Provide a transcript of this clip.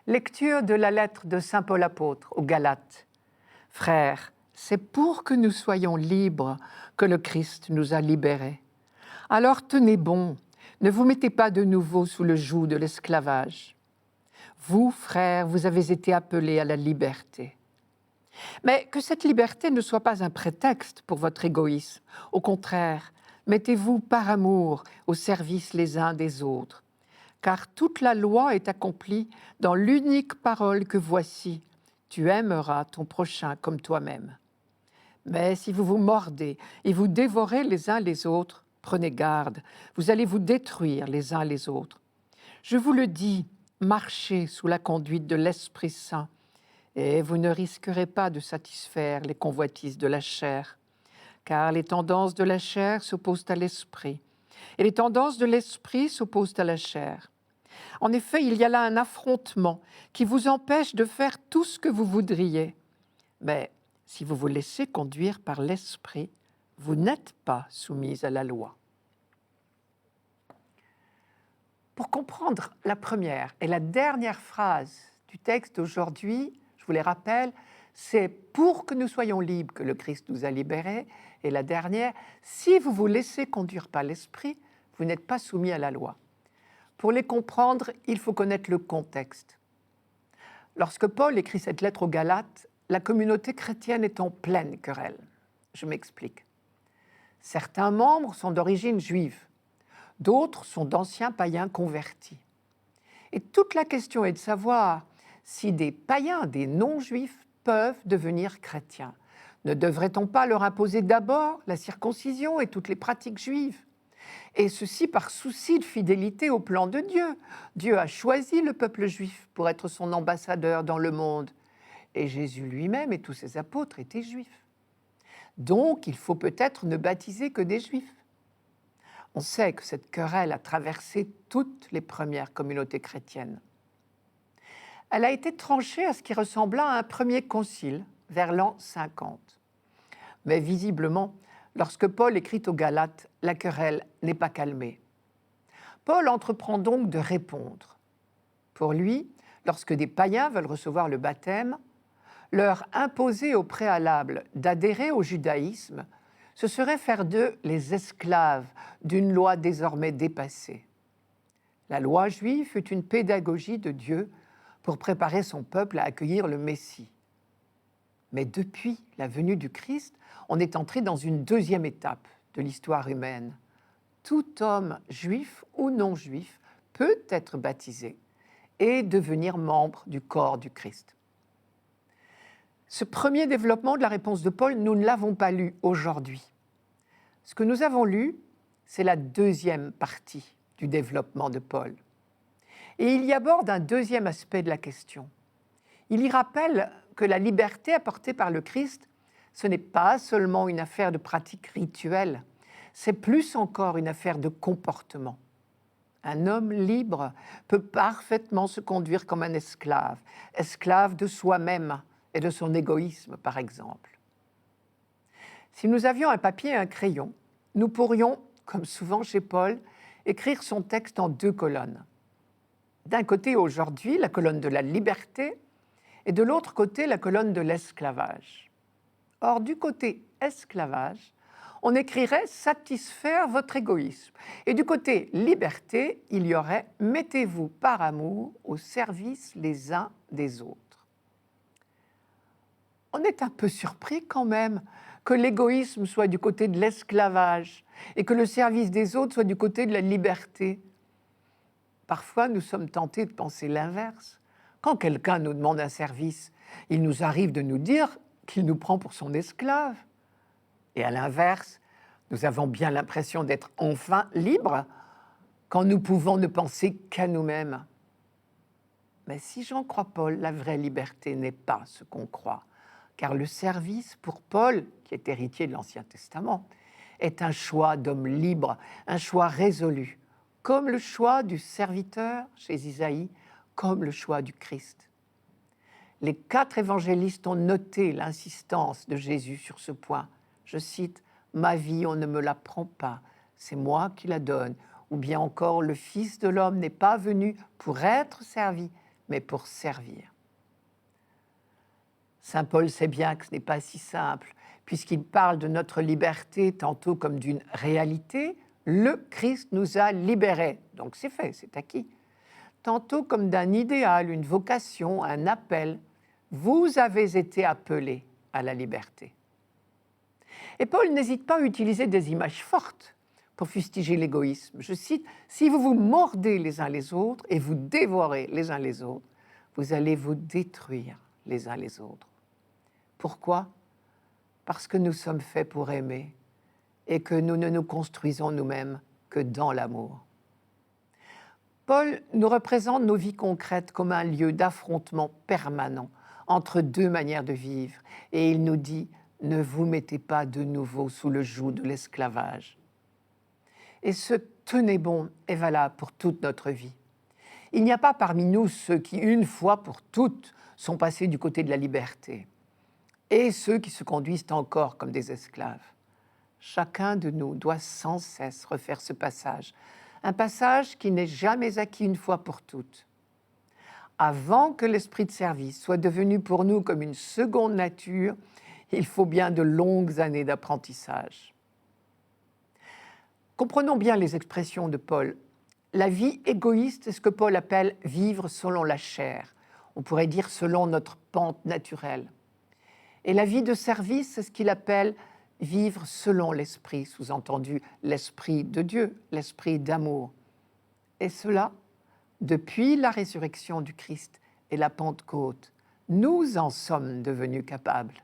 Lecture de la lettre de saint Paul apôtre aux Galates. Frères, c'est pour que nous soyons libres que le Christ nous a libérés. Alors tenez bon, ne vous mettez pas de nouveau sous le joug de l'esclavage. Vous, frères, vous avez été appelés à la liberté. Mais que cette liberté ne soit pas un prétexte pour votre égoïsme. Au contraire, mettez-vous par amour au service les uns des autres. Car toute la loi est accomplie dans l'unique parole que voici, tu aimeras ton prochain comme toi-même. Mais si vous vous mordez et vous dévorez les uns les autres, prenez garde, vous allez vous détruire les uns les autres. Je vous le dis, marchez sous la conduite de l'Esprit Saint, et vous ne risquerez pas de satisfaire les convoitises de la chair, car les tendances de la chair s'opposent à l'esprit, et les tendances de l'esprit s'opposent à la chair. En effet, il y a là un affrontement qui vous empêche de faire tout ce que vous voudriez. Mais si vous vous laissez conduire par l'esprit, vous n'êtes pas soumis à la loi. Pour comprendre la première et la dernière phrase du texte d'aujourd'hui, je vous les rappelle, c'est pour que nous soyons libres que le Christ nous a libérés. Et la dernière, si vous vous laissez conduire par l'esprit, vous n'êtes pas soumis à la loi. Pour les comprendre, il faut connaître le contexte. Lorsque Paul écrit cette lettre aux Galates, la communauté chrétienne est en pleine querelle. Je m'explique. Certains membres sont d'origine juive, d'autres sont d'anciens païens convertis. Et toute la question est de savoir si des païens, des non-juifs, peuvent devenir chrétiens. Ne devrait-on pas leur imposer d'abord la circoncision et toutes les pratiques juives ? Et ceci par souci de fidélité au plan de Dieu. Dieu a choisi le peuple juif pour être son ambassadeur dans le monde. Et Jésus lui-même et tous ses apôtres étaient juifs. Donc, il faut peut-être ne baptiser que des juifs. On sait que cette querelle a traversé toutes les premières communautés chrétiennes. Elle a été tranchée à ce qui ressembla à un premier concile, vers l'an 50. Mais visiblement, lorsque Paul écrit aux Galates, la querelle n'est pas calmée. Paul entreprend donc de répondre. Pour lui, lorsque des païens veulent recevoir le baptême, leur imposer au préalable d'adhérer au judaïsme, ce serait faire d'eux les esclaves d'une loi désormais dépassée. La loi juive fut une pédagogie de Dieu pour préparer son peuple à accueillir le Messie. Mais depuis la venue du Christ, on est entré dans une deuxième étape de l'histoire humaine. Tout homme, juif ou non juif, peut être baptisé et devenir membre du corps du Christ. Ce premier développement de la réponse de Paul, nous ne l'avons pas lu aujourd'hui. Ce que nous avons lu, c'est la deuxième partie du développement de Paul. Et il y aborde un deuxième aspect de la question. Il y rappelle que la liberté apportée par le Christ, ce n'est pas seulement une affaire de pratique rituelle, c'est plus encore une affaire de comportement. Un homme libre peut parfaitement se conduire comme un esclave, esclave de soi-même et de son égoïsme, par exemple. Si nous avions un papier et un crayon, nous pourrions, comme souvent chez Paul, écrire son texte en deux colonnes. D'un côté, aujourd'hui, la colonne de la liberté, et de l'autre côté, la colonne de l'esclavage. Or, du côté esclavage, on écrirait « satisfaire votre égoïsme ». Et du côté liberté, il y aurait « mettez-vous par amour au service les uns des autres ». On est un peu surpris quand même que l'égoïsme soit du côté de l'esclavage et que le service des autres soit du côté de la liberté. Parfois, nous sommes tentés de penser l'inverse. Quand quelqu'un nous demande un service, il nous arrive de nous dire qu'il nous prend pour son esclave. Et à l'inverse, nous avons bien l'impression d'être enfin libres quand nous pouvons ne penser qu'à nous-mêmes. Mais si j'en crois Paul, la vraie liberté n'est pas ce qu'on croit, car le service pour Paul, qui est héritier de l'Ancien Testament, est un choix d'homme libre, un choix résolu, comme le choix du serviteur chez Isaïe, comme le choix du Christ. Les 4 évangélistes ont noté l'insistance de Jésus sur ce point. Je cite, « Ma vie, on ne me la prend pas, c'est moi qui la donne », ou bien encore « Le Fils de l'homme n'est pas venu pour être servi, mais pour servir. Saint Paul sait bien que ce n'est pas si simple, puisqu'il parle de notre liberté tantôt comme d'une réalité, le Christ nous a libérés, donc c'est fait, c'est acquis, tantôt comme d'un idéal, une vocation, un appel. Vous avez été appelés à la liberté. Et Paul n'hésite pas à utiliser des images fortes pour fustiger l'égoïsme. Je cite, « Si vous vous mordez les uns les autres et vous dévorez les uns les autres, vous allez vous détruire les uns les autres. » Pourquoi ? Parce que nous sommes faits pour aimer et que nous ne nous construisons nous-mêmes que dans l'amour. Paul nous représente nos vies concrètes comme un lieu d'affrontement permanent entre deux manières de vivre. Et il nous dit, ne vous mettez pas de nouveau sous le joug de l'esclavage. Et ce « tenez bon » est valable pour toute notre vie. Il n'y a pas parmi nous ceux qui, une fois pour toutes, sont passés du côté de la liberté, et ceux qui se conduisent encore comme des esclaves. Chacun de nous doit sans cesse refaire ce passage, un passage qui n'est jamais acquis une fois pour toutes. Avant que l'esprit de service soit devenu pour nous comme une seconde nature, il faut bien de longues années d'apprentissage. Comprenons bien les expressions de Paul. La vie égoïste est ce que Paul appelle « vivre selon la chair », on pourrait dire selon notre pente naturelle. Et la vie de service, c'est ce qu'il appelle vivre selon l'esprit, sous-entendu l'esprit de Dieu, l'esprit d'amour. Et cela, depuis la résurrection du Christ et la Pentecôte, nous en sommes devenus capables.